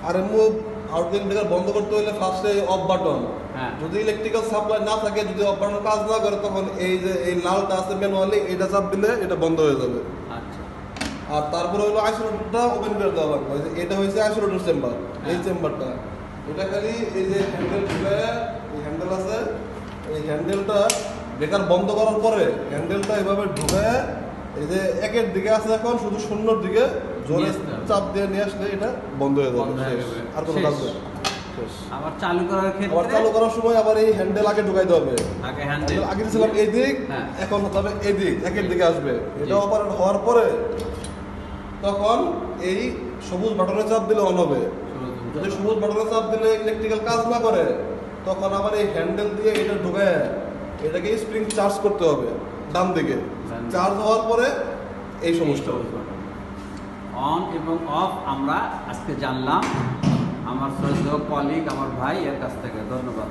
RMO outgoing breaker বন্ধ করতে হলে ফার্স্টে অফ বাটন। যদি ইলেকট্রিক্যাল সাপ্লাই না থাকে, যদি অফ বাটন কাজ না করে, তখন এই যে এই লালটা আছে ম্যানুয়ালি, এটা চাপ দিলে এটা বন্ধ হয়ে যাবে। আচ্ছা। আর তারপরে হলো আইসোলেটরটা ওপেন করে দেওয়া লাগবে। এটা হচ্ছে আইসোলেটর চেম্বার, এই চেম্বারটা। এটা খালি এই যে হ্যান্ডেল ঢুকায়, এই হ্যান্ডেল আছে, এই হ্যান্ডেলটা ব্রেকার বন্ধ করার পরে হ্যান্ডেলটা এভাবে ঢুকায়, এই যে একের দিকে আছে এখন, শুধু শূন্যর দিকে জোরে চাপ দিয়ে নিয়ে আসলে এটা বন্ধ হয়ে যাবে। আর কোনো কাজ নেই। আবার চালু করার ক্ষেত্রে, আবার চালু করার সময় আবার এই হ্যান্ডেল আগে ঢুকাইতে হবে। আগে হ্যান্ডেল আগে দিয়েছিলাম এই দিক, এখন তবে এই দিক, একের দিকে আসবে। এটা অপারেট হওয়ার পরে তখন এই সবুজ বাটনে চাপ দিলে অন হবে। যদি সবুজ বাটনে চাপ দিলে ইলেকট্রিক্যাল কাজ না করে, তখন আবার এই হ্যান্ডেল দিয়ে এটা ঢুকায় এটাকে স্প্রিং চার্জ করতে হবে ডান দিকে। চার্জ হওয়ার পরে এই সমস্যা অন এবং অফ আমরা আজকে জানলাম আমার শ্রদ্ধেয় কলিগ, আমার ভাই এর কাছ থেকে। ধন্যবাদ।